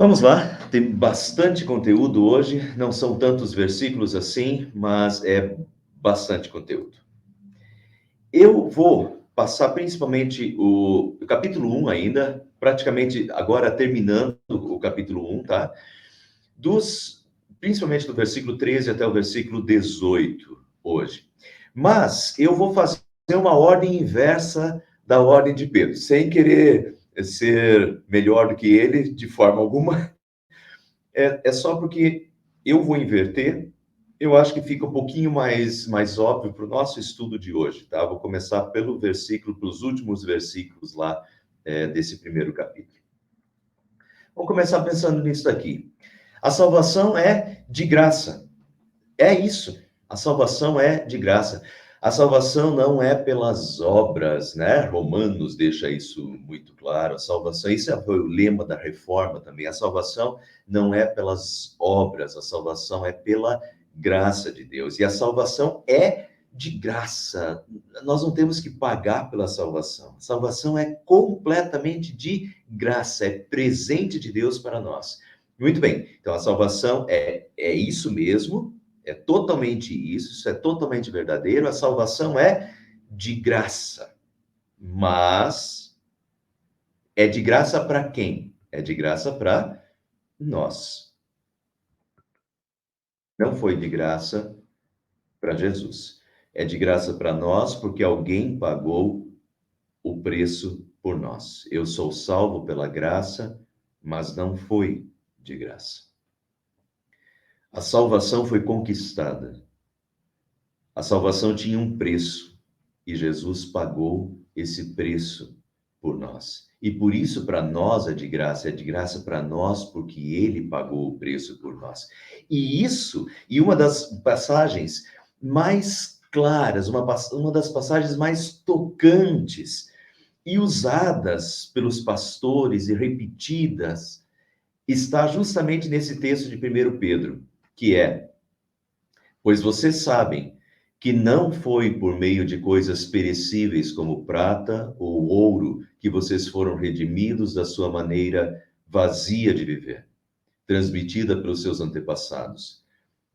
Vamos lá, tem bastante conteúdo hoje, não são tantos versículos assim, mas é bastante conteúdo. Eu vou passar principalmente o capítulo 1 ainda, praticamente agora terminando o capítulo 1, tá? Principalmente do versículo 13 até o versículo 18 hoje. Mas eu vou fazer uma ordem inversa da ordem de Pedro, sem querer ser melhor do que ele de forma alguma. É só porque eu vou inverter, eu acho que fica um pouquinho mais óbvio para o nosso estudo de hoje, tá? Vou começar pelo versículo, pelos últimos versículos lá, desse primeiro capítulo. Vamos começar pensando nisso daqui. A salvação é de graça. É isso. A salvação é de graça. A salvação não é pelas obras, né? Romanos deixa isso muito claro. A salvação, isso foi o lema da reforma também. A salvação não é pelas obras, a salvação é pela graça de Deus. E a salvação é de graça. Nós não temos que pagar pela salvação. A salvação é completamente de graça, é presente de Deus para nós. Muito bem. Então a salvação é isso mesmo. É totalmente isso é totalmente verdadeiro. A salvação é de graça, mas é de graça para quem? É de graça para nós. Não foi de graça para Jesus. É de graça para nós porque alguém pagou o preço por nós. Eu sou salvo pela graça, mas não foi de graça. A salvação foi conquistada. A salvação tinha um preço e Jesus pagou esse preço por nós. E por isso, para nós, é de graça para nós, porque ele pagou o preço por nós. E uma das passagens mais claras, uma das passagens mais tocantes e usadas pelos pastores e repetidas, está justamente nesse texto de 1 Pedro, que é: pois vocês sabem que não foi por meio de coisas perecíveis como prata ou ouro que vocês foram redimidos da sua maneira vazia de viver, transmitida pelos seus antepassados,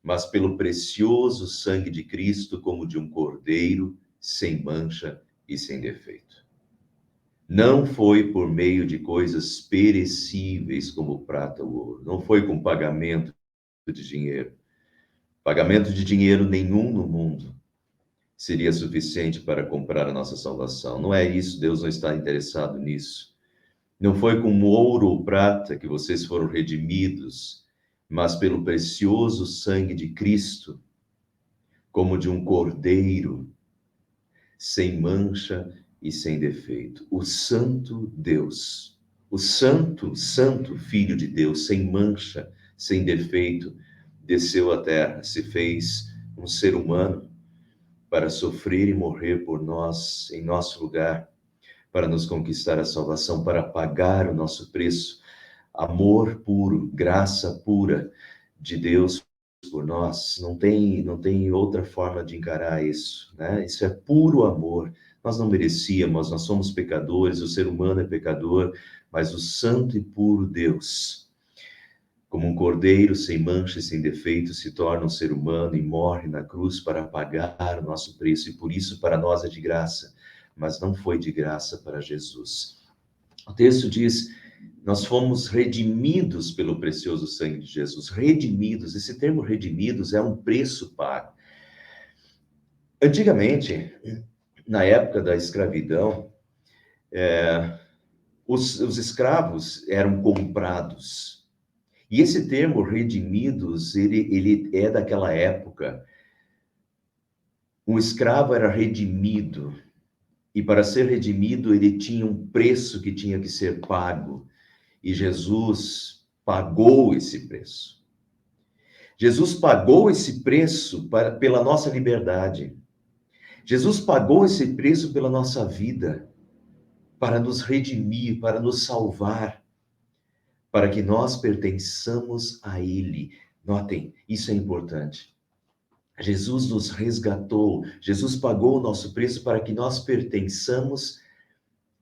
mas pelo precioso sangue de Cristo, como de um cordeiro, sem mancha e sem defeito. Não foi por meio de coisas perecíveis como prata ou ouro, não foi com pagamento de dinheiro. Pagamento de dinheiro nenhum no mundo seria suficiente para comprar a nossa salvação. Não é isso, Deus não está interessado nisso. Não foi com ouro ou prata que vocês foram redimidos, mas pelo precioso sangue de Cristo, como de um cordeiro, sem mancha e sem defeito. O santo Deus, o santo, santo Filho de Deus, sem mancha, sem defeito, desceu à terra, se fez um ser humano para sofrer e morrer por nós, em nosso lugar, para nos conquistar a salvação, para pagar o nosso preço. Amor puro, graça pura de Deus por nós. Não tem outra forma de encarar isso, né? Isso é puro amor. Nós não merecíamos, nós somos pecadores, o ser humano é pecador, mas o santo e puro Deus, como um cordeiro sem mancha e sem defeito, se torna um ser humano e morre na cruz para pagar o nosso preço, e por isso para nós é de graça, mas não foi de graça para Jesus. O texto diz: nós fomos redimidos pelo precioso sangue de Jesus. Redimidos, esse termo redimidos é um preço pago. Antigamente, na época da escravidão, os escravos eram comprados. E esse termo redimidos, ele é daquela época. Um escravo era redimido, e para ser redimido, ele tinha um preço que tinha que ser pago. E Jesus pagou esse preço. Jesus pagou esse preço pela nossa liberdade. Jesus pagou esse preço pela nossa vida, para nos redimir, para nos salvar, para que nós pertençamos a Ele. Notem, isso é importante. Jesus nos resgatou, Jesus pagou o nosso preço para que nós pertençamos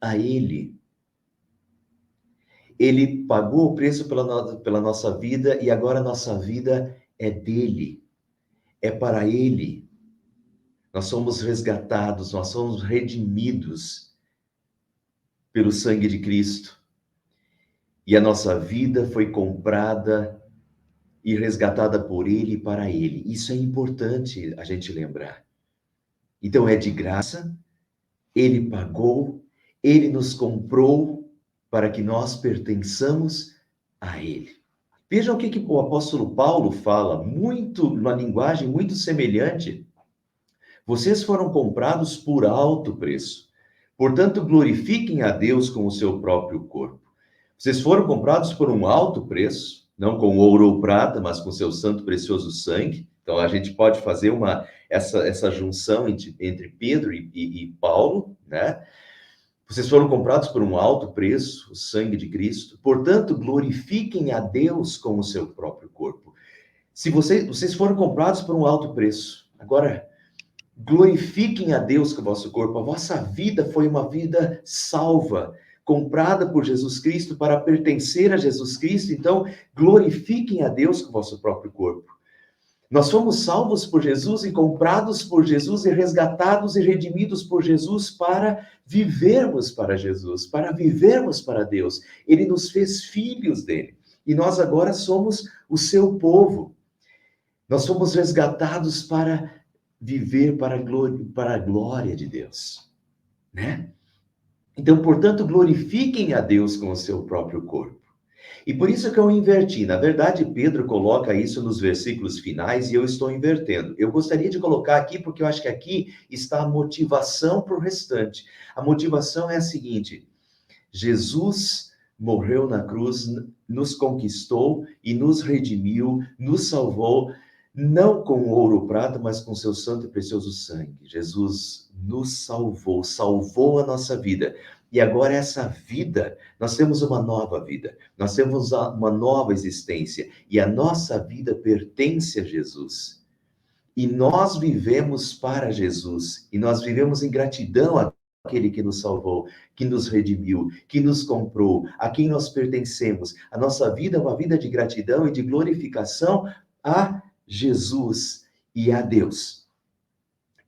a Ele. Ele pagou o preço pela nossa vida e agora a nossa vida é dele, é para ele. Nós somos resgatados, nós somos redimidos pelo sangue de Cristo. E a nossa vida foi comprada e resgatada por ele e para ele. Isso é importante a gente lembrar. Então é de graça, ele pagou, ele nos comprou para que nós pertençamos a ele. Vejam o que o apóstolo Paulo fala, uma linguagem muito semelhante. Vocês foram comprados por alto preço. Portanto, glorifiquem a Deus com o seu próprio corpo. Vocês foram comprados por um alto preço, não com ouro ou prata, mas com seu santo precioso sangue. Então, a gente pode fazer essa junção entre Pedro e Paulo, né? Vocês foram comprados por um alto preço, o sangue de Cristo. Portanto, glorifiquem a Deus com o seu próprio corpo. Se vocês foram comprados por um alto preço, agora glorifiquem a Deus com o vosso corpo. A vossa vida foi uma vida salva, comprada por Jesus Cristo para pertencer a Jesus Cristo. Então, glorifiquem a Deus com o vosso próprio corpo. Nós fomos salvos por Jesus e comprados por Jesus e resgatados e redimidos por Jesus para vivermos para Jesus, para vivermos para Deus. Ele nos fez filhos dele e nós agora somos o seu povo. Nós fomos resgatados para viver para a glória de Deus, né? Então, portanto, glorifiquem a Deus com o seu próprio corpo. E por isso que eu inverti. Na verdade, Pedro coloca isso nos versículos finais e eu estou invertendo. Eu gostaria de colocar aqui porque eu acho que aqui está a motivação para o restante. A motivação é a seguinte: Jesus morreu na cruz, nos conquistou e nos redimiu, nos salvou, não com ouro ou prata, mas com seu santo e precioso sangue. Jesus nos salvou, salvou a nossa vida. E agora essa vida, nós temos uma nova vida, nós temos uma nova existência, e a nossa vida pertence a Jesus. E nós vivemos para Jesus, e nós vivemos em gratidão àquele que nos salvou, que nos redimiu, que nos comprou, a quem nós pertencemos. A nossa vida é uma vida de gratidão e de glorificação a Jesus e a Deus.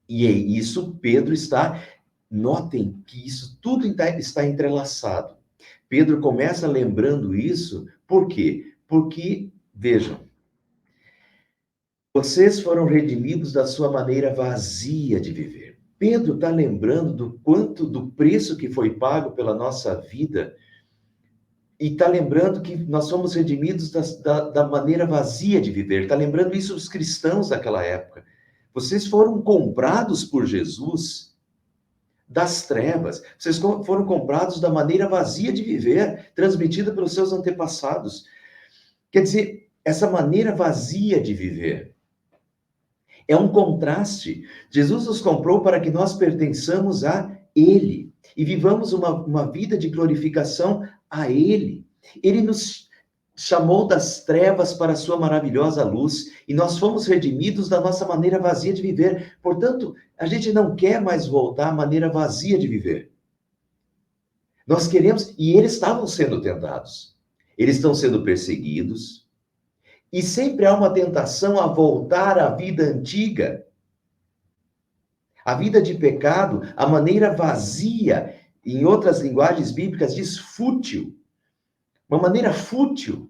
E é isso Pedro está... Notem que isso tudo está entrelaçado. Pedro começa lembrando isso, por quê? Porque, vejam, vocês foram redimidos da sua maneira vazia de viver. Pedro está lembrando do preço que foi pago pela nossa vida, e está lembrando que nós somos redimidos da maneira vazia de viver. Está lembrando isso os cristãos daquela época. Vocês foram comprados por Jesus das trevas. Vocês foram comprados da maneira vazia de viver, transmitida pelos seus antepassados. Quer dizer, essa maneira vazia de viver é um contraste. Jesus nos comprou para que nós pertençamos a Ele e vivamos uma vida de glorificação a Ele. Ele nos chamou das trevas para a sua maravilhosa luz, e nós fomos redimidos da nossa maneira vazia de viver. Portanto, a gente não quer mais voltar à maneira vazia de viver. Nós queremos, e eles estavam sendo tentados, eles estão sendo perseguidos, e sempre há uma tentação a voltar à vida antiga, a vida de pecado, a maneira vazia, em outras linguagens bíblicas diz fútil, uma maneira fútil,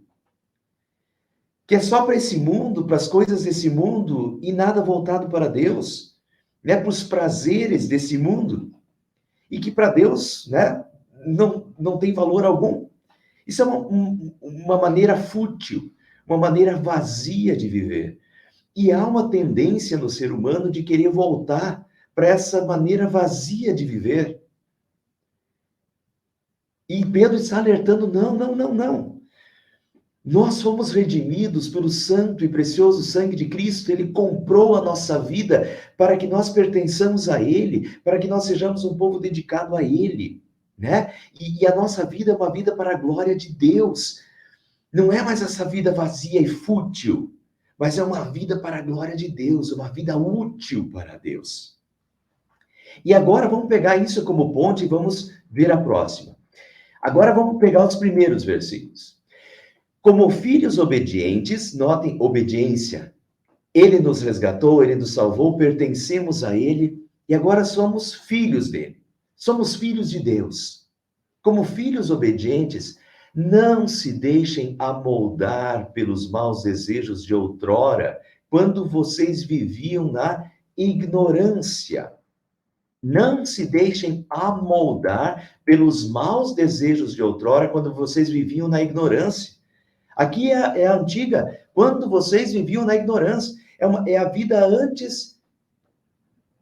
que é só para esse mundo, para as coisas desse mundo, e nada voltado para Deus, né? Para os prazeres desse mundo, e que para Deus, né, não tem valor algum. Isso é uma maneira fútil, uma maneira vazia de viver. E há uma tendência no ser humano de querer voltar para essa maneira vazia de viver. E Pedro está alertando, não. Nós fomos redimidos pelo santo e precioso sangue de Cristo. Ele comprou a nossa vida para que nós pertençamos a Ele, para que nós sejamos um povo dedicado a Ele, né? E a nossa vida é uma vida para a glória de Deus. Não é mais essa vida vazia e fútil, mas é uma vida para a glória de Deus, uma vida útil para Deus. E agora vamos pegar isso como ponte e vamos ver a próxima. Agora vamos pegar os primeiros versículos. Como filhos obedientes, notem obediência. Ele nos resgatou, ele nos salvou, pertencemos a ele e agora somos filhos dele. Somos filhos de Deus. Como filhos obedientes, não se deixem amoldar pelos maus desejos de outrora, quando vocês viviam na ignorância. Não se deixem amoldar pelos maus desejos de outrora, quando vocês viviam na ignorância. Aqui é a antiga, quando vocês viviam na ignorância. É a vida antes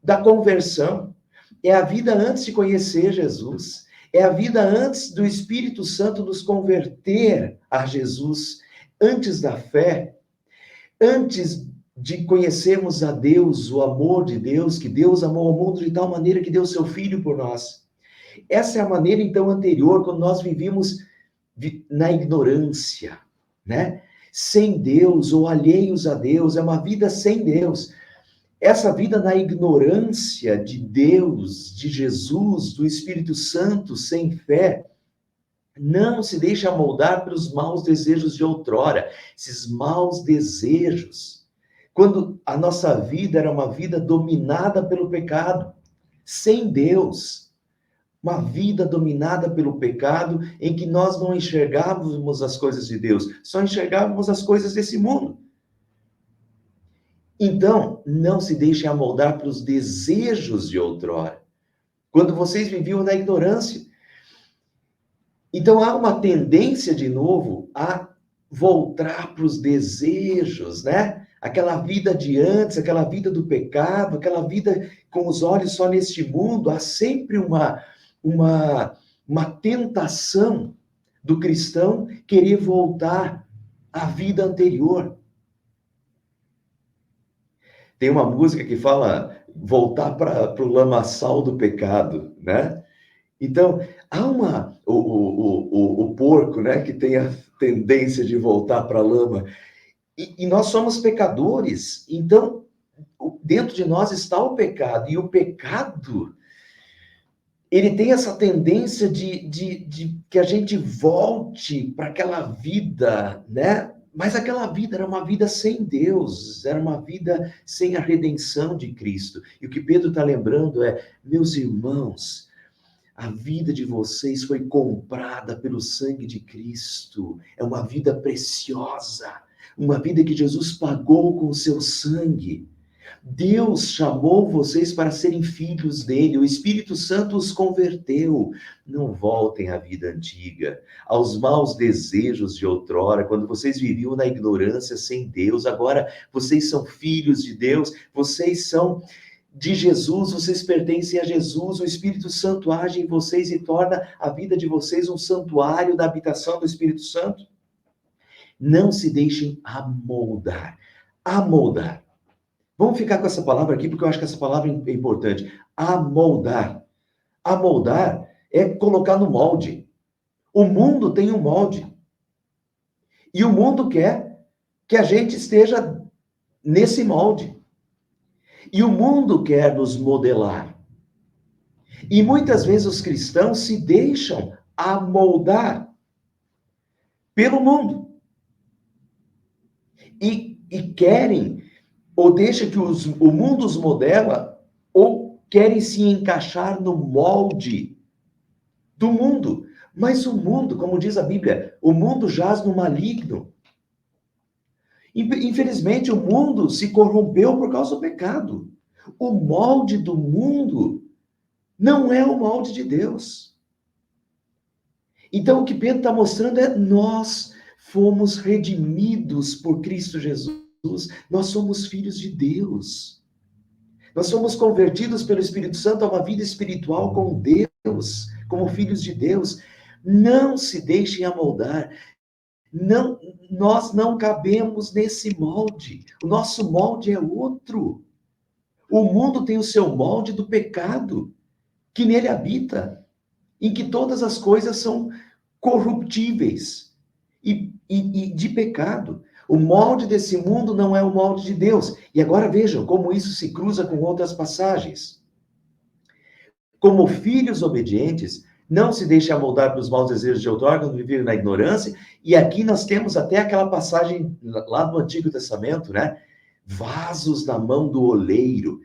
da conversão. É a vida antes de conhecer Jesus. É a vida antes do Espírito Santo nos converter a Jesus. Antes da fé. Antes de conhecermos a Deus, o amor de Deus, que Deus amou o mundo de tal maneira que deu seu Filho por nós. Essa é a maneira, então, anterior, quando nós vivíamos na ignorância, né? Sem Deus ou alheios a Deus, é uma vida sem Deus. Essa vida na ignorância de Deus, de Jesus, do Espírito Santo, sem fé, não se deixa moldar pelos maus desejos de outrora. Esses maus desejos, quando a nossa vida era uma vida dominada pelo pecado, sem Deus, uma vida dominada pelo pecado, em que nós não enxergávamos as coisas de Deus, só enxergávamos as coisas desse mundo. Então, não se deixem amoldar pelos desejos de outrora, quando vocês viviam na ignorância. Então, há uma tendência, de novo, a voltar para os desejos, né? Aquela vida de antes, aquela vida do pecado, aquela vida com os olhos só neste mundo. Há sempre uma tentação do cristão querer voltar à vida anterior. Tem uma música que fala voltar para o lamaçal do pecado, né? Então, há o porco, né, que tem a tendência de voltar para a lama. E nós somos pecadores. Então, dentro de nós está o pecado. E o pecado, ele tem essa tendência de que a gente volte para aquela vida, né? Mas aquela vida era uma vida sem Deus, era uma vida sem a redenção de Cristo. E o que Pedro está lembrando é, meus irmãos, a vida de vocês foi comprada pelo sangue de Cristo. É uma vida preciosa, uma vida que Jesus pagou com o seu sangue. Deus chamou vocês para serem filhos dele, o Espírito Santo os converteu. Não voltem à vida antiga, aos maus desejos de outrora, quando vocês viviam na ignorância sem Deus. Agora vocês são filhos de Deus, vocês são de Jesus, vocês pertencem a Jesus, o Espírito Santo age em vocês e torna a vida de vocês um santuário da habitação do Espírito Santo. Não se deixem amoldar. Amoldar. Vamos ficar com essa palavra aqui, porque eu acho que essa palavra é importante. Amoldar. Amoldar é colocar no molde. O mundo tem um molde. E o mundo quer que a gente esteja nesse molde. E o mundo quer nos modelar. E muitas vezes os cristãos se deixam amoldar pelo mundo. E querem, ou deixa que o mundo os modela, ou querem se encaixar no molde do mundo. Mas o mundo, como diz a Bíblia, o mundo jaz no maligno. Infelizmente, o mundo se corrompeu por causa do pecado. O molde do mundo não é o molde de Deus. Então, o que Pedro está mostrando é nós fomos redimidos por Cristo Jesus. Nós somos filhos de Deus. Nós somos convertidos pelo Espírito Santo a uma vida espiritual com Deus, como filhos de Deus. Não se deixem amoldar. Não, nós não cabemos nesse molde. O nosso molde é outro. O mundo tem o seu molde do pecado, que nele habita, em que todas as coisas são corruptíveis e de pecado. O molde desse mundo não é o molde de Deus. E agora vejam como isso se cruza com outras passagens. Como filhos obedientes, Não se deixe amoldar pelos maus desejos de outrora, viver na ignorância. E aqui nós temos até aquela passagem lá do Antigo Testamento, né? Vasos na mão do oleiro,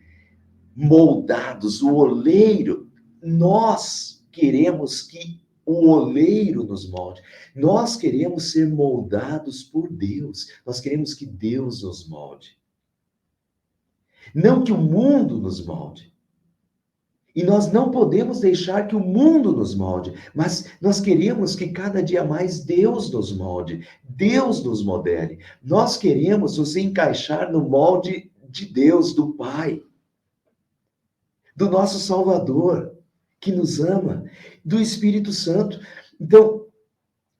moldados, o oleiro. Nós queremos que o oleiro nos molde. Nós queremos ser moldados por Deus. Nós queremos que Deus nos molde. Não que o mundo nos molde. E nós não podemos deixar que o mundo nos molde, mas nós queremos que cada dia mais Deus nos molde, Deus nos modele. Nós queremos nos encaixar no molde de Deus, do Pai, do nosso Salvador, que nos ama, do Espírito Santo. Então,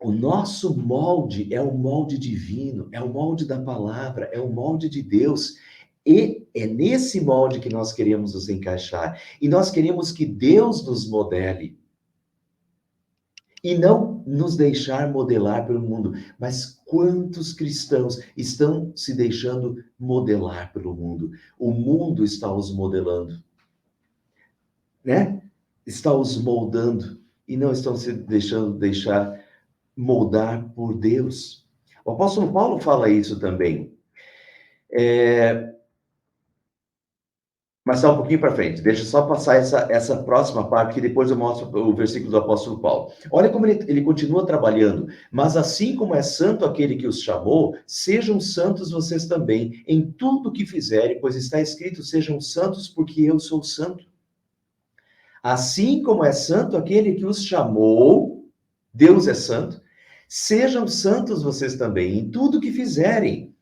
o nosso molde é o molde divino, é o molde da palavra, é o molde de Deus. E é nesse molde que nós queremos nos encaixar. E nós queremos que Deus nos modele. E não nos deixar modelar pelo mundo. Mas quantos cristãos estão se deixando modelar pelo mundo? O mundo está os modelando, né? Está os moldando e não estão se deixando moldar por Deus. O apóstolo Paulo fala isso também. Mas está um pouquinho para frente. Deixa eu só passar essa próxima parte, que depois eu mostro o versículo do apóstolo Paulo. Olha como ele continua trabalhando. Mas assim como é santo aquele que os chamou, sejam santos vocês também, em tudo que fizerem, pois está escrito, sejam santos porque eu sou santo. Assim como é santo aquele que os chamou, Deus é santo, sejam santos vocês também, em tudo que fizerem.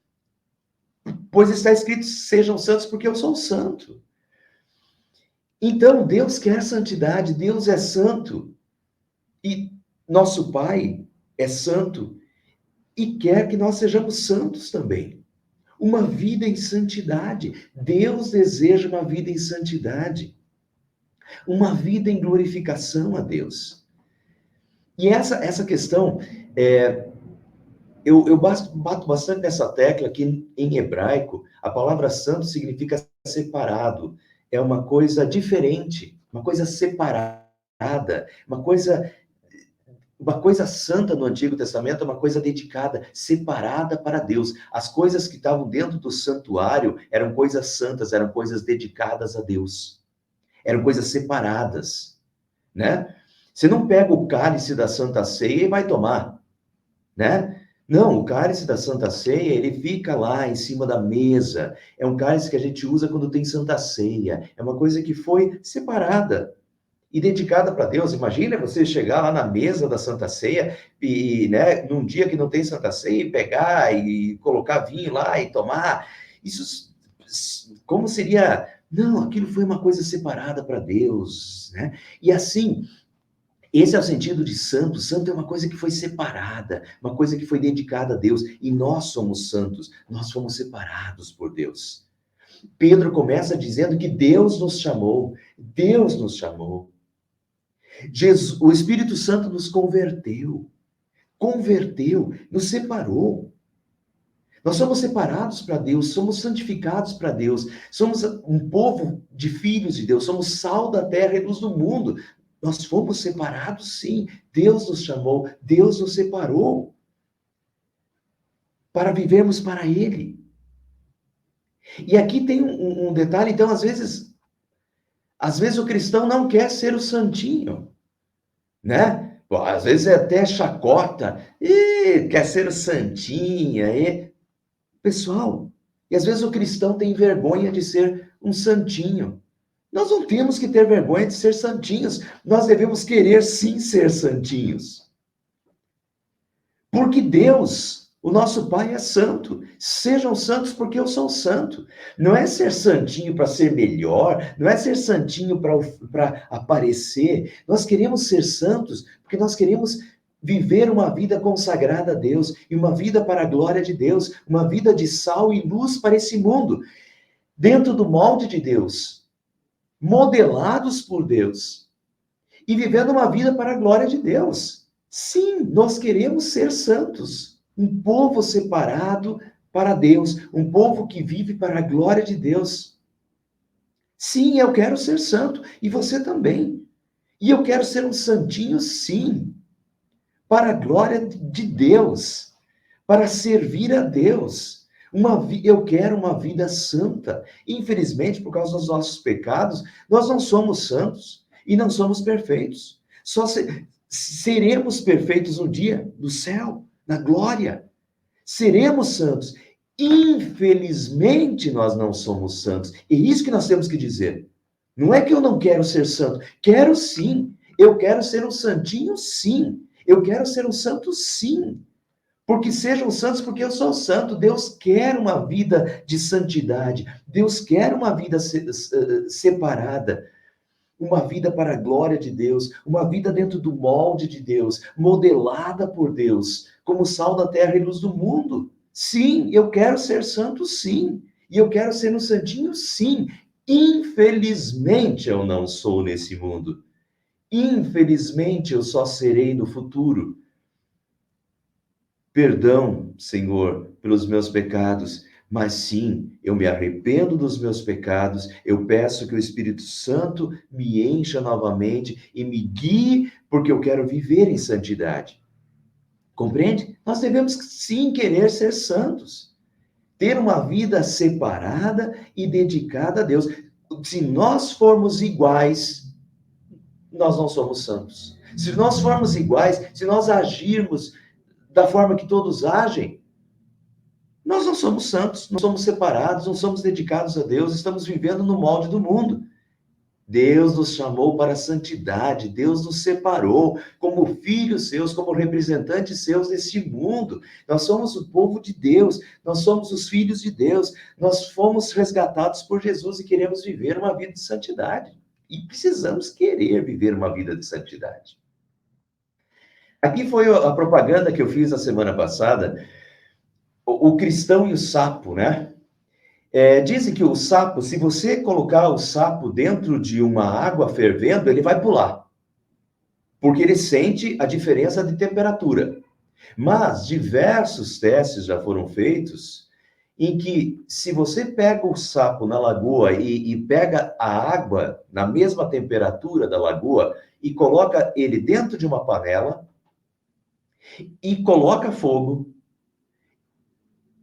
Pois está escrito, sejam santos porque eu sou santo. Então, Deus quer santidade, Deus é santo. E nosso Pai é santo e quer que nós sejamos santos também. Uma vida em santidade. Deus deseja uma vida em santidade. Uma vida em glorificação a Deus. E essa questão, eu bato bastante nessa tecla que em hebraico, a palavra santo significa separado. É uma coisa diferente, uma coisa separada, uma coisa santa no Antigo Testamento, uma coisa dedicada, separada para Deus. As coisas que estavam dentro do santuário eram coisas santas, eram coisas dedicadas a Deus. Eram coisas separadas, né? Você não pega o cálice da Santa Ceia e vai tomar, né? Não, o cálice da Santa Ceia, ele fica lá em cima da mesa. É um cálice que a gente usa quando tem Santa Ceia. É uma coisa que foi separada e dedicada para Deus. Imagina você chegar lá na mesa da Santa Ceia e, né, num dia que não tem Santa Ceia, e pegar e colocar vinho lá e tomar. Isso, como seria? Não, aquilo foi uma coisa separada para Deus, né? E assim, esse é o sentido de santo. Santo é uma coisa que foi separada, uma coisa que foi dedicada a Deus. E nós somos santos, nós fomos separados por Deus. Pedro começa dizendo que Deus nos chamou, Deus nos chamou. Jesus, o Espírito Santo nos converteu, nos separou. Nós somos separados para Deus, somos santificados para Deus, somos um povo de filhos de Deus, somos sal da terra e luz do mundo. Nós fomos separados, sim. Deus nos chamou, Deus nos separou para vivermos para Ele. E aqui tem um detalhe, então, às vezes o cristão não quer ser o santinho, né? Bom, às vezes é até chacota, e quer ser o santinha, e... Pessoal, e às vezes o cristão tem vergonha de ser um santinho. Nós não temos que ter vergonha de ser santinhos. Nós devemos querer sim ser santinhos. Porque Deus, o nosso Pai, é santo. Sejam santos porque eu sou santo. Não é ser santinho para ser melhor, não é ser santinho para aparecer. Nós queremos ser santos porque nós queremos viver uma vida consagrada a Deus e uma vida para a glória de Deus, uma vida de sal e luz para esse mundo, dentro do molde de Deus, modelados por Deus e vivendo uma vida para a glória de Deus. Sim, nós queremos ser santos, um povo separado para Deus, um povo que vive para a glória de Deus. Sim, eu quero ser santo e você também. E eu quero ser um santinho, sim, para a glória de Deus, para servir a Deus. Eu quero uma vida santa. Infelizmente, por causa dos nossos pecados, nós não somos santos e não somos perfeitos. Seremos perfeitos no dia do céu, na glória. Seremos santos. Infelizmente, nós não somos santos. E isso que nós temos que dizer. Não é que eu não quero ser santo. Quero sim. Eu quero ser um santinho, sim. Eu quero ser um santo, sim. Porque sejam santos, porque eu sou santo. Deus quer uma vida de santidade. Deus quer uma vida separada. Uma vida para a glória de Deus. Uma vida dentro do molde de Deus. Modelada por Deus. Como sal da terra e luz do mundo. Sim, eu quero ser santo, sim. E eu quero ser um santinho, sim. Infelizmente, eu não sou nesse mundo. Infelizmente, eu só serei no futuro. Perdão, Senhor, pelos meus pecados, mas sim, eu me arrependo dos meus pecados, eu peço que o Espírito Santo me encha novamente e me guie, porque eu quero viver em santidade. Compreende? Nós devemos sim querer ser santos, ter uma vida separada e dedicada a Deus. Se nós formos iguais, nós não somos santos. Se nós formos iguais, se nós agirmos da forma que todos agem, nós não somos santos, não somos separados, não somos dedicados a Deus, estamos vivendo no molde do mundo. Deus nos chamou para a santidade, Deus nos separou como filhos seus, como representantes seus neste mundo. Nós somos o povo de Deus, nós somos os filhos de Deus, nós fomos resgatados por Jesus e queremos viver uma vida de santidade. E precisamos querer viver uma vida de santidade. Aqui foi a propaganda que eu fiz na semana passada, o cristão e o sapo, né? Dizem que o sapo, se você colocar o sapo dentro de uma água fervendo, ele vai pular, porque ele sente a diferença de temperatura. Mas diversos testes já foram feitos em que, se você pega o sapo na lagoa e pega a água na mesma temperatura da lagoa e coloca ele dentro de uma panela e coloca fogo,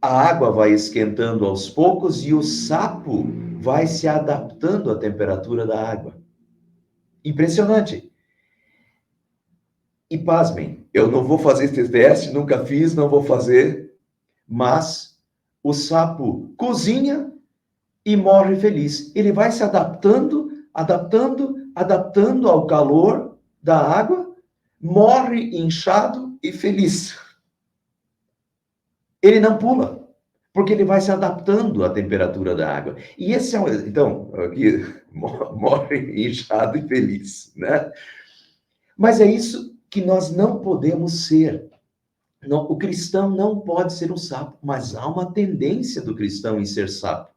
a água vai esquentando aos poucos e o sapo vai se adaptando à temperatura da água. Impressionante. E pasmem, eu não vou fazer esse teste, nunca fiz, não vou fazer, mas o sapo cozinha e morre feliz. Ele vai se adaptando, adaptando ao calor da água, morre inchado e feliz. Ele não pula, porque ele vai se adaptando à temperatura da água. E esse é então, aqui, morre inchado e feliz, né? Mas é isso que nós não podemos ser. O cristão não pode ser um sapo, mas há uma tendência do cristão em ser sapo,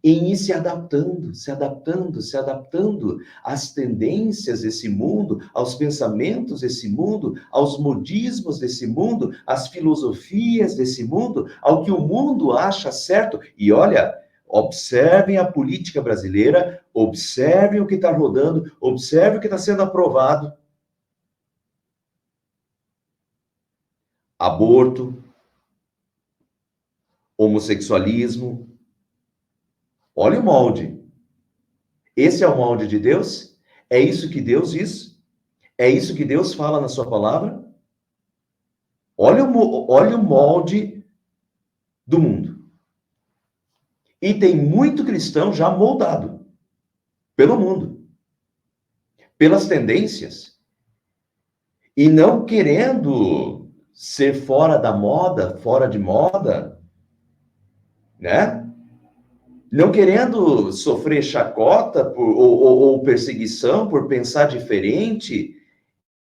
em ir se adaptando, se adaptando, se adaptando às tendências desse mundo, aos pensamentos desse mundo, aos modismos desse mundo, às filosofias desse mundo, ao que o mundo acha certo. E olha, observem a política brasileira, observem o que está rodando, observem o que está sendo aprovado. Aborto, homossexualismo. Olha o molde. Esse é o molde de Deus? É isso que Deus diz? É isso que Deus fala na sua palavra? Olha o molde do mundo. E tem muito cristão já moldado pelo mundo, pelas tendências, e não querendo ser fora da moda, fora de moda, né? Não querendo sofrer chacota ou perseguição por pensar diferente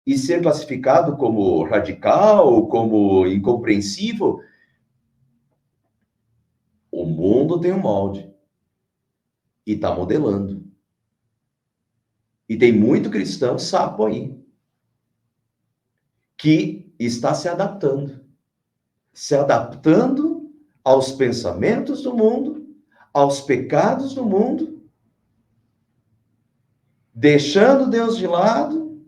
e ser classificado como radical, como incompreensível. O mundo tem um molde e está modelando. E tem muito cristão sapo aí que está se adaptando aos pensamentos do mundo, aos pecados do mundo, deixando Deus de lado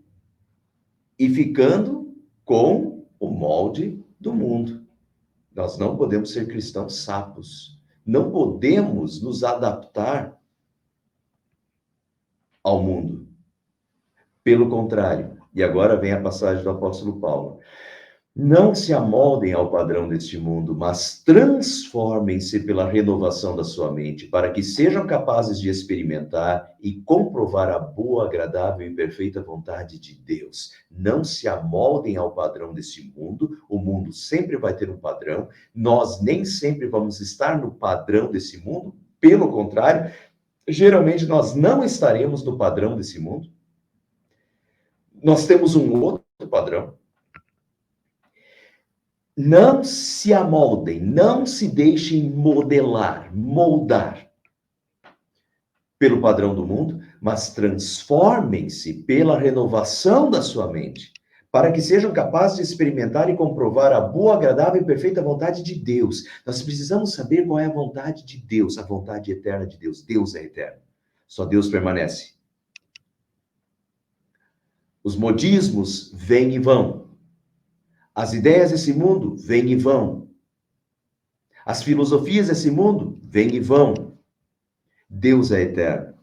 e ficando com o molde do mundo. Nós não podemos ser cristãos sapos. Não podemos nos adaptar ao mundo. Pelo contrário, e agora vem a passagem do apóstolo Paulo. Não se amoldem ao padrão deste mundo, mas transformem-se pela renovação da sua mente, para que sejam capazes de experimentar e comprovar a boa, agradável e perfeita vontade de Deus. Não se amoldem ao padrão deste mundo, o mundo sempre vai ter um padrão, nós nem sempre vamos estar no padrão desse mundo, pelo contrário, geralmente nós não estaremos no padrão desse mundo. Nós temos um outro padrão. Não se amoldem, não se deixem moldar pelo padrão do mundo, mas transformem-se pela renovação da sua mente, para que sejam capazes de experimentar e comprovar a boa, agradável e perfeita vontade de Deus. Nós precisamos saber qual é a vontade de Deus, a vontade eterna de Deus. Deus é eterno. Só Deus permanece. Os modismos vêm e vão. As ideias desse mundo vêm e vão. As filosofias desse mundo vêm e vão. Deus é eterno.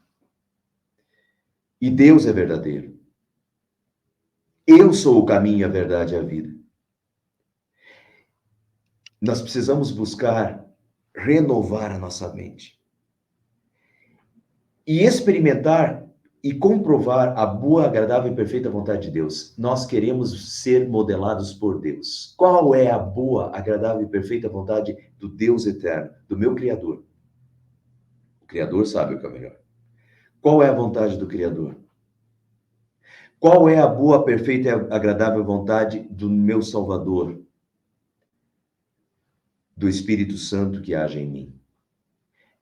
E Deus é verdadeiro. Eu sou o caminho, a verdade e a vida. Nós precisamos buscar renovar a nossa mente. E experimentar e comprovar a boa, agradável e perfeita vontade de Deus. Nós queremos ser modelados por Deus. Qual é a boa, agradável e perfeita vontade do Deus eterno, do meu Criador? O Criador sabe o que é melhor. Qual é a vontade do Criador? Qual é a boa, perfeita e agradável vontade do meu Salvador? Do Espírito Santo que age em mim.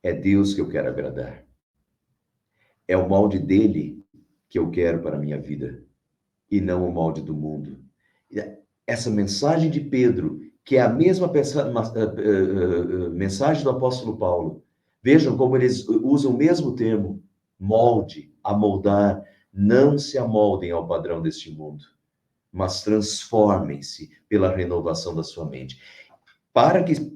É Deus que eu quero agradar. É o molde dele que eu quero para a minha vida, e não o molde do mundo. Essa mensagem de Pedro, que é a mesma mensagem do apóstolo Paulo, vejam como eles usam o mesmo termo, molde, amoldar. Não se amoldem ao padrão deste mundo, mas transformem-se pela renovação da sua mente, para que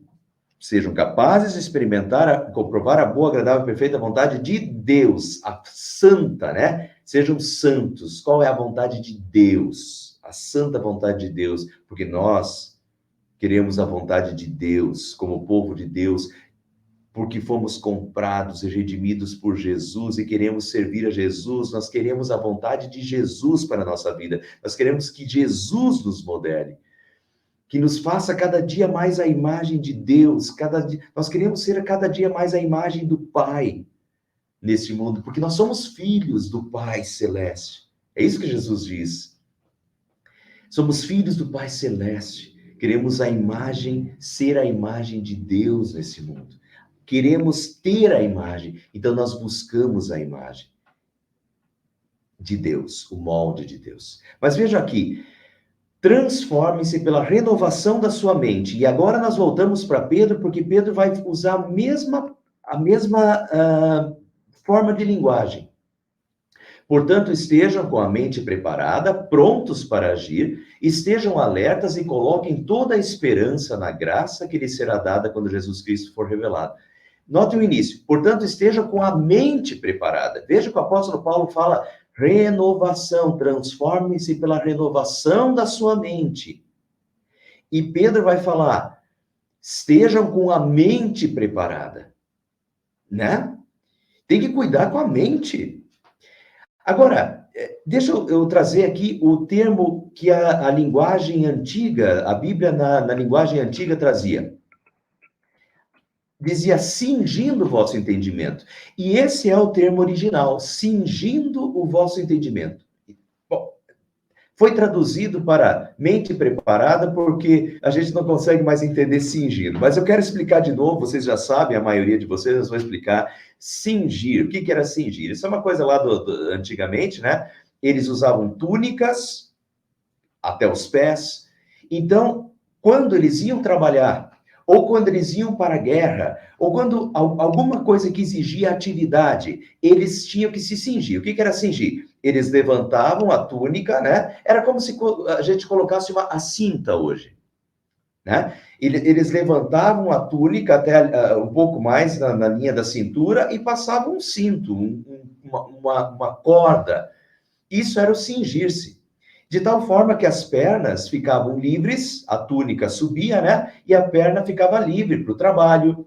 sejam capazes de experimentar, comprovar a boa, agradável e perfeita vontade de Deus, a santa, né? Sejam santos. Qual é a vontade de Deus? A santa vontade de Deus, porque nós queremos a vontade de Deus, como povo de Deus, porque fomos comprados e redimidos por Jesus e queremos servir a Jesus, nós queremos a vontade de Jesus para a nossa vida, nós queremos que Jesus nos modele, que nos faça cada dia mais a imagem de Deus, nós queremos ser a cada dia mais a imagem do Pai neste mundo, porque nós somos filhos do Pai Celeste. É isso que Jesus diz. Somos filhos do Pai Celeste. Queremos ser a imagem de Deus nesse mundo. Queremos ter a imagem, então nós buscamos a imagem de Deus, o molde de Deus. Mas veja aqui, transforme-se pela renovação da sua mente. E agora nós voltamos para Pedro, porque Pedro vai usar a mesma forma de linguagem. Portanto, estejam com a mente preparada, prontos para agir, estejam alertas e coloquem toda a esperança na graça que lhes será dada quando Jesus Cristo for revelado. Note o início. Portanto, estejam com a mente preparada. Veja que o apóstolo Paulo fala renovação, transforme-se pela renovação da sua mente. E Pedro vai falar, estejam com a mente preparada, né? Tem que cuidar com a mente. Agora, deixa eu trazer aqui o termo que a linguagem antiga, a Bíblia na linguagem antiga trazia. Dizia cingindo o vosso entendimento. E esse é o termo original, cingindo o vosso entendimento. Bom, foi traduzido para mente preparada porque a gente não consegue mais entender cingindo. Mas eu quero explicar de novo, vocês já sabem, a maioria de vocês, eu vou explicar. Cingir, o que era cingir? Isso é uma coisa lá antigamente, né? Eles usavam túnicas até os pés. Então, quando eles iam trabalhar, ou quando eles iam para a guerra, ou quando alguma coisa que exigia atividade, eles tinham que se cingir. O que era cingir? Eles levantavam a túnica, né? Era como se a gente colocasse a cinta hoje, né? Eles levantavam a túnica até um pouco mais na linha da cintura e passavam um cinto, uma corda. Isso era o cingir-se. De tal forma que as pernas ficavam livres, a túnica subia, né? E a perna ficava livre para o trabalho,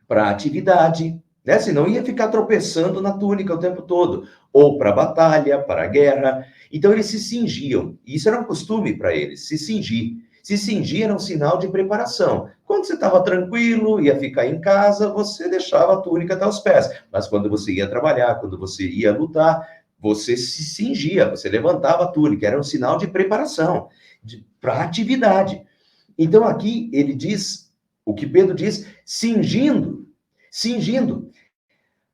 para a atividade, né? Senão ia ficar tropeçando na túnica o tempo todo, ou para a batalha, para a guerra. Então eles se cingiam. Isso era um costume para eles, se cingir. Se cingir era um sinal de preparação. Quando você estava tranquilo, ia ficar em casa, você deixava a túnica até os pés. Mas quando você ia trabalhar, quando você ia lutar, você se cingia, você levantava a túnica, era um sinal de preparação para a atividade. Então aqui ele diz, o que Pedro diz, cingindo,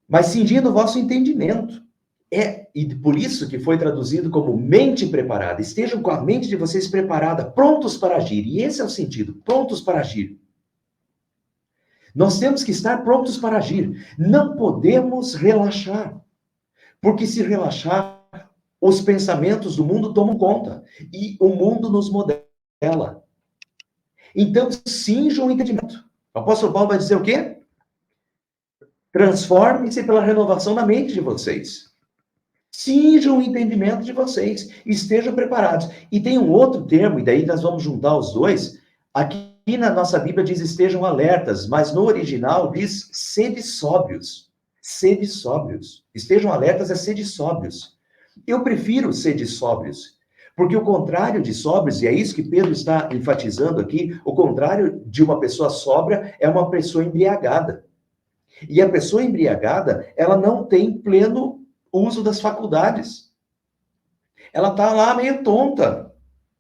mas cingindo o vosso entendimento. E por isso que foi traduzido como mente preparada. Estejam com a mente de vocês preparada, prontos para agir. E esse é o sentido, prontos para agir. Nós temos que estar prontos para agir. Não podemos relaxar. Porque se relaxar, os pensamentos do mundo tomam conta. E o mundo nos modela. Então, cinjam o entendimento. O apóstolo Paulo vai dizer o quê? Transformem-se pela renovação da mente de vocês. Cinjam o entendimento de vocês. Estejam preparados. E tem um outro termo, e daí nós vamos juntar os dois. Aqui na nossa Bíblia diz estejam alertas, mas no original diz sede sóbrios. Sede sóbrios. Estejam alertas é sede sóbrios. Eu prefiro sede sóbrios. Porque o contrário de sóbrios, e é isso que Pedro está enfatizando aqui, o contrário de uma pessoa sóbria é uma pessoa embriagada. E a pessoa embriagada, ela não tem pleno uso das faculdades. Ela está lá meio tonta,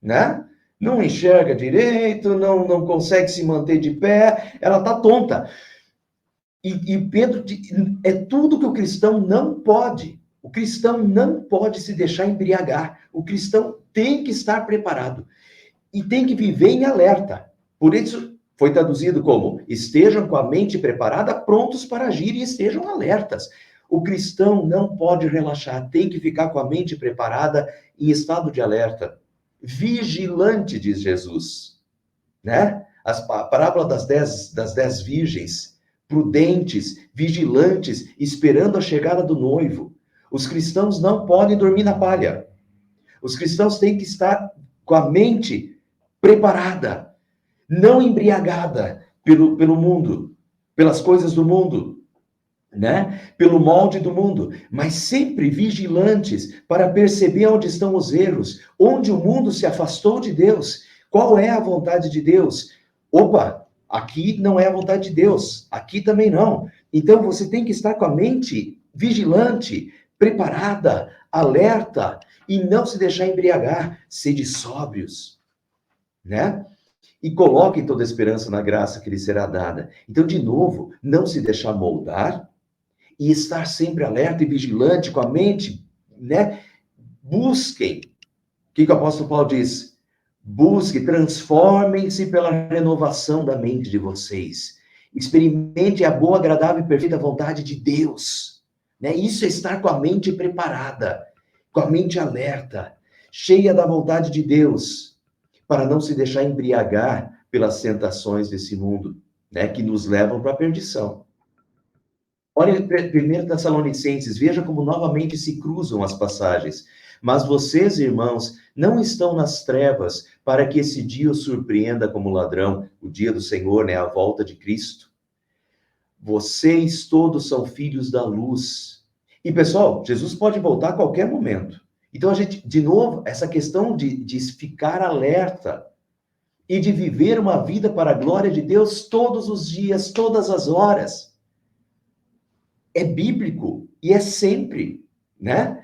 né? Não enxerga direito, não consegue se manter de pé, ela está tonta. E Pedro, é tudo que o cristão não pode. O cristão não pode se deixar embriagar. O cristão tem que estar preparado. E tem que viver em alerta. Por isso, foi traduzido como: estejam com a mente preparada, prontos para agir e estejam alertas. O cristão não pode relaxar, tem que ficar com a mente preparada em estado de alerta. Vigilante, diz Jesus. Né? A parábola das 10 virgens, prudentes, vigilantes, esperando a chegada do noivo. Os cristãos não podem dormir na palha. Os cristãos têm que estar com a mente preparada, não embriagada pelo mundo, pelas coisas do mundo, né? Pelo molde do mundo, mas sempre vigilantes para perceber onde estão os erros, onde o mundo se afastou de Deus, qual é a vontade de Deus. Opa, aqui não é a vontade de Deus, aqui também não. Então você tem que estar com a mente vigilante, preparada, alerta, e não se deixar embriagar, sede sóbrios, né? E coloquem toda a esperança na graça que lhe será dada. Então, de novo, não se deixar moldar e estar sempre alerta e vigilante com a mente, né? Busquem. O que o apóstolo Paulo diz? Busque, transformem-se pela renovação da mente de vocês. Experimente a boa, agradável e perfeita vontade de Deus. Né? Isso é estar com a mente preparada, com a mente alerta, cheia da vontade de Deus, para não se deixar embriagar pelas tentações desse mundo, né, que nos levam para a perdição. Olha 1 Tessalonicenses, veja como novamente se cruzam as passagens. Mas vocês, irmãos, não estão nas trevas para que esse dia os surpreenda como ladrão, o dia do Senhor, né, a volta de Cristo. Vocês todos são filhos da luz. E, pessoal, Jesus pode voltar a qualquer momento. Então, a gente, de novo, essa questão de ficar alerta e de viver uma vida para a glória de Deus todos os dias, todas as horas. É bíblico e é sempre, né?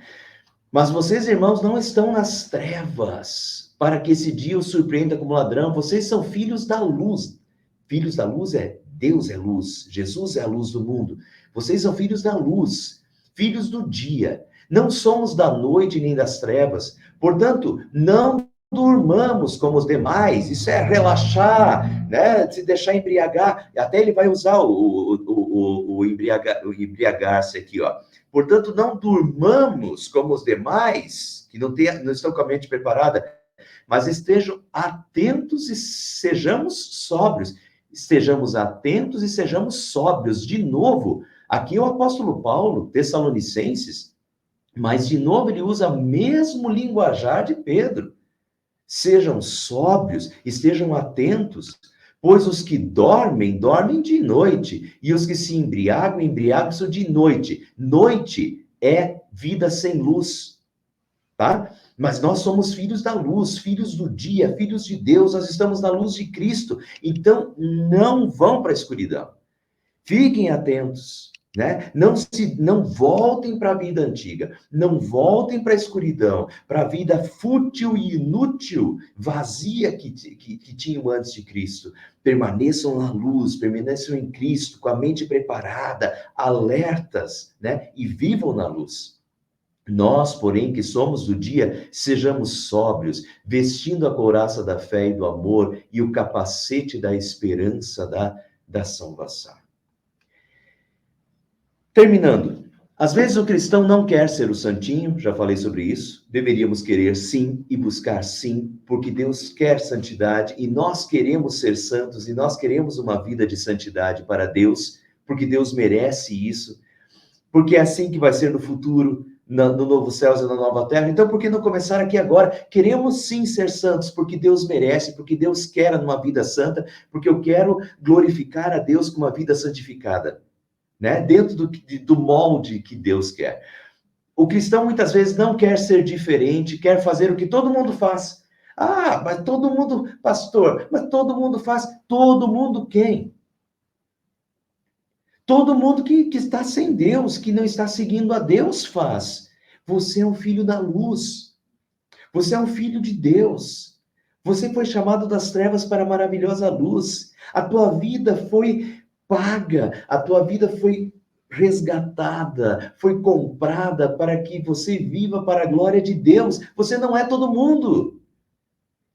Mas vocês, irmãos, não estão nas trevas para que esse dia os surpreenda como ladrão. Vocês são filhos da luz. Filhos da luz é Deus é luz, Jesus é a luz do mundo. Vocês são filhos da luz, filhos do dia. Não somos da noite nem das trevas. Portanto, não durmamos como os demais, isso é relaxar, né? Se deixar embriagar, até ele vai usar o embriagar-se aqui, ó. Portanto, não durmamos como os demais, que não estão com a mente preparada, mas estejam atentos e sejamos sóbrios. Estejamos atentos e sejamos sóbrios. De novo, aqui o apóstolo Paulo, Tessalonicenses, mas de novo ele usa o mesmo linguajar de Pedro. Sejam sóbrios, estejam atentos, pois os que dormem, dormem de noite, e os que se embriagam, embriagam-se de noite. Noite é vida sem luz, tá? Mas nós somos filhos da luz, filhos do dia, filhos de Deus, nós estamos na luz de Cristo. Então, não vão para a escuridão. Fiquem atentos, né? Não voltem para a vida antiga, não voltem para a escuridão, para a vida fútil e inútil, vazia que tinham antes de Cristo. Permaneçam na luz, permaneçam em Cristo, com a mente preparada, alertas, né? E vivam na luz. Nós, porém, que somos do dia, sejamos sóbrios, vestindo a couraça da fé e do amor e o capacete da esperança da salvação. Terminando, às vezes o cristão não quer ser o santinho, já falei sobre isso, deveríamos querer sim e buscar sim, porque Deus quer santidade e nós queremos ser santos e nós queremos uma vida de santidade para Deus, porque Deus merece isso, porque é assim que vai ser no futuro, no novo céu e na nova terra. Então, por que não começar aqui agora? Queremos sim ser santos, porque Deus merece, porque Deus quer uma vida santa, porque eu quero glorificar a Deus com uma vida santificada, né? Dentro do molde que Deus quer. O cristão muitas vezes não quer ser diferente, quer fazer o que todo mundo faz. Ah, mas todo mundo, pastor, mas todo mundo faz. Todo mundo quem? Todo mundo que está sem Deus, que não está seguindo a Deus faz. Você é um filho da luz. Você é um filho de Deus. Você foi chamado das trevas para a maravilhosa luz. A tua vida foi paga, a tua vida foi resgatada, foi comprada para que você viva para a glória de Deus. Você não é todo mundo.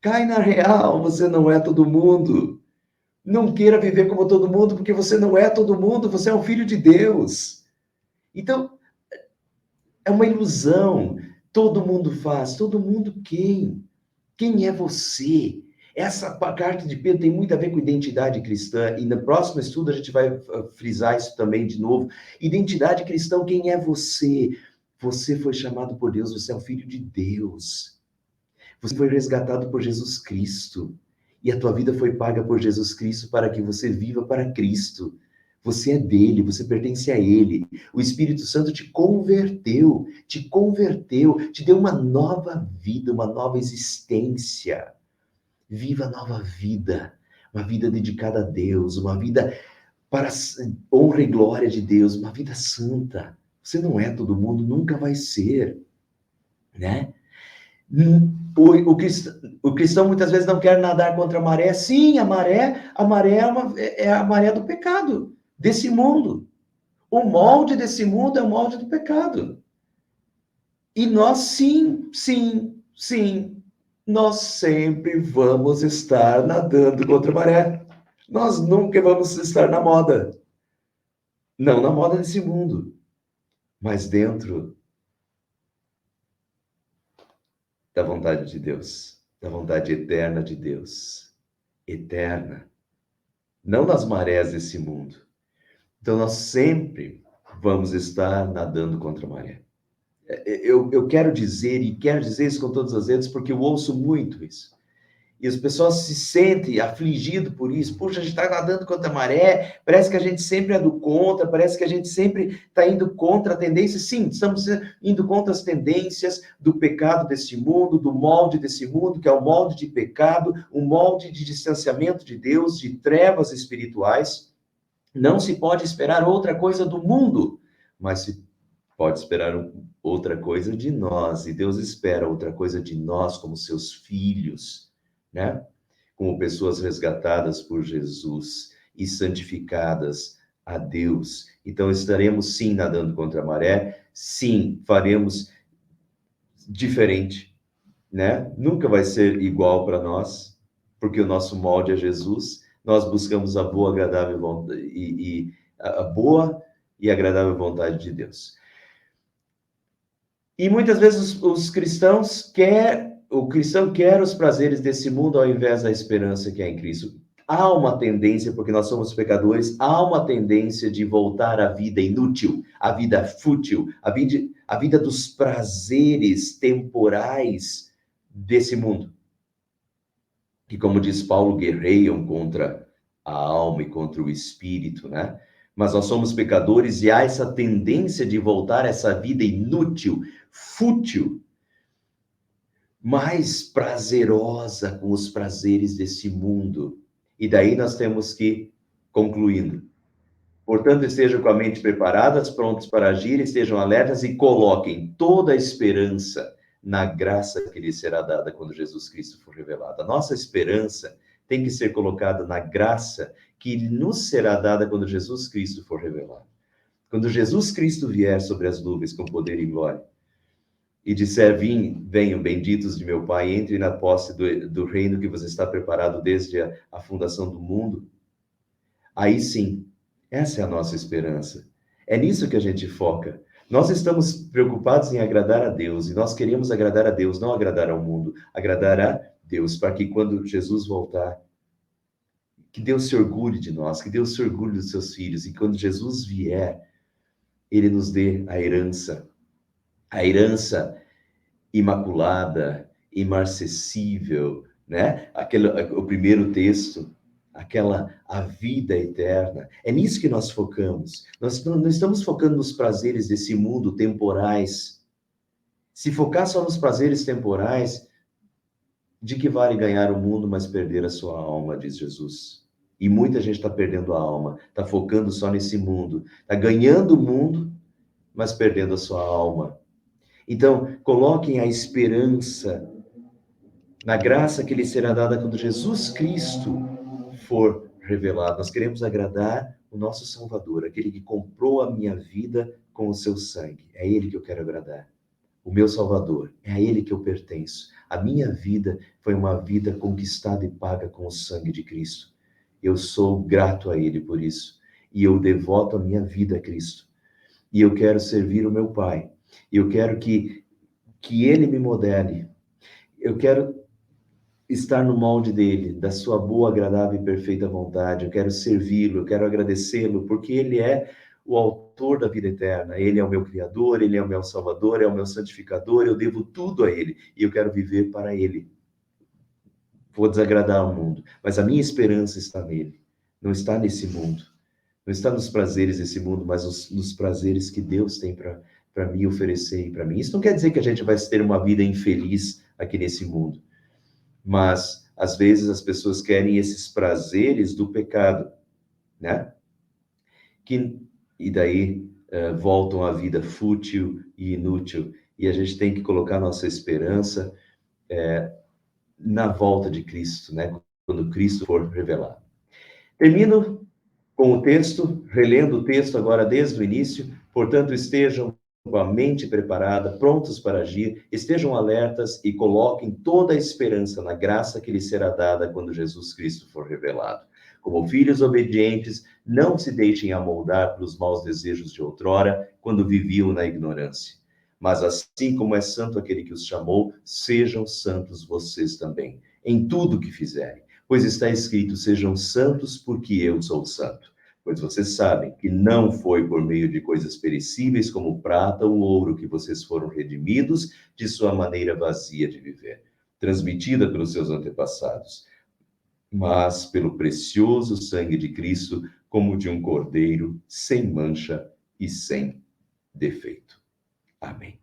Cai na real, você não é todo mundo. Não queira viver como todo mundo, porque você não é todo mundo, você é um filho de Deus. Então, é uma ilusão. Todo mundo faz. Todo mundo quem? Quem é você? Essa carta de Pedro tem muito a ver com identidade cristã, e no próximo estudo a gente vai frisar isso também de novo. Identidade cristã, quem é você? Você foi chamado por Deus, você é um filho de Deus. Você foi resgatado por Jesus Cristo. E a tua vida foi paga por Jesus Cristo para que você viva para Cristo. Você é dele, você pertence a ele. O Espírito Santo te converteu, te deu uma nova vida, uma nova existência. Viva a nova vida, uma vida dedicada a Deus, uma vida para honra e glória de Deus, uma vida santa. Você não é todo mundo, nunca vai ser, né? O cristão muitas vezes não quer nadar contra a maré. Sim, a maré é a maré do pecado, desse mundo. O molde desse mundo é o molde do pecado. E nós, sim, nós sempre vamos estar nadando contra a maré. Nós nunca vamos estar na moda. Não na moda desse mundo, mas dentro da vontade de Deus, da vontade eterna de Deus. Eterna. Não nas marés desse mundo. Então nós sempre vamos estar nadando contra a maré. Eu quero dizer, e quero dizer isso com todas as letras, porque eu ouço muito isso. E as pessoas se sentem afligidas por isso. Puxa, a gente está nadando contra a maré, parece que a gente sempre é do contra, parece que a gente sempre está indo contra a tendência. Sim, estamos indo contra as tendências do pecado desse mundo, do molde desse mundo, que é o molde de pecado, um molde de distanciamento de Deus, de trevas espirituais. Não se pode esperar outra coisa do mundo, mas se pode esperar outra coisa de nós, e Deus espera outra coisa de nós como seus filhos, né? Como pessoas resgatadas por Jesus e santificadas a Deus. Então estaremos sim nadando contra a maré, sim, faremos diferente, né? Nunca vai ser igual para nós, porque o nosso molde é Jesus. Nós buscamos a boa, agradável vontade e a boa e agradável vontade de Deus. E muitas vezes o cristão quer os prazeres desse mundo ao invés da esperança que é em Cristo. Há uma tendência, porque nós somos pecadores, há uma tendência de voltar à vida inútil, à vida fútil, à vida dos prazeres temporais desse mundo. Que, como diz Paulo, guerreiam contra a alma e contra o espírito, né? Mas nós somos pecadores e há essa tendência de voltar a essa vida inútil, fútil, mais prazerosa com os prazeres desse mundo. E daí nós temos que, concluindo, portanto, estejam com a mente preparadas, prontos para agir, estejam alertas e coloquem toda a esperança na graça que lhes será dada quando Jesus Cristo for revelado. A nossa esperança tem que ser colocada na graça que nos será dada quando Jesus Cristo for revelado. Quando Jesus Cristo vier sobre as nuvens com poder e glória, e disser, venham benditos de meu Pai, entrem na posse do reino que você está preparado desde a fundação do mundo, aí sim, essa é a nossa esperança. É nisso que a gente foca. Nós estamos preocupados em agradar a Deus, e nós queremos agradar a Deus, não agradar ao mundo, agradar a Deus, para que quando Jesus voltar, que Deus se orgulhe de nós, que Deus se orgulhe dos seus filhos, e quando Jesus vier, ele nos dê a herança imaculada, imarcessível, né? O primeiro texto, a vida eterna. É nisso que nós focamos. Nós não estamos focando nos prazeres desse mundo temporais. Se focar só nos prazeres temporais, de que vale ganhar o mundo, mas perder a sua alma, diz Jesus. E muita gente está perdendo a alma, está focando só nesse mundo, está ganhando o mundo, mas perdendo a sua alma. Então, coloquem a esperança na graça que lhe será dada quando Jesus Cristo for revelado. Nós queremos agradar o nosso Salvador, aquele que comprou a minha vida com o seu sangue. É ele que eu quero agradar. O meu Salvador, é a ele que eu pertenço. A minha vida foi uma vida conquistada e paga com o sangue de Cristo. Eu sou grato a ele por isso. E eu devoto a minha vida a Cristo. E eu quero servir o meu Pai. E eu quero que ele me modele. Eu quero estar no molde dele, da sua boa, agradável e perfeita vontade. Eu quero servi-lo, eu quero agradecê-lo, porque ele é o autor da vida eterna. Ele é o meu criador, ele é o meu salvador, é o meu santificador. Eu devo tudo a ele e eu quero viver para ele. Vou desagradar o mundo, mas a minha esperança está nele. Não está nesse mundo. Não está nos prazeres desse mundo, mas nos prazeres que Deus tem para me oferecer e para mim. Isso não quer dizer que a gente vai ter uma vida infeliz aqui nesse mundo. Mas, às vezes, as pessoas querem esses prazeres do pecado, né? E daí voltam à vida fútil e inútil. E a gente tem que colocar nossa esperança na volta de Cristo, né? Quando Cristo for revelado. Termino com o texto, relendo o texto agora desde o início. Portanto, estejam com a mente preparada, prontos para agir, estejam alertas e coloquem toda a esperança na graça que lhes será dada quando Jesus Cristo for revelado. Como filhos obedientes, não se deixem amoldar pelos maus desejos de outrora, quando viviam na ignorância. Mas assim como é santo aquele que os chamou, sejam santos vocês também, em tudo que fizerem. Pois está escrito, sejam santos porque eu sou santo. Pois vocês sabem que não foi por meio de coisas perecíveis como prata ou ouro que vocês foram redimidos de sua maneira vazia de viver, transmitida pelos seus antepassados, mas pelo precioso sangue de Cristo, como de um cordeiro sem mancha e sem defeito. Amém.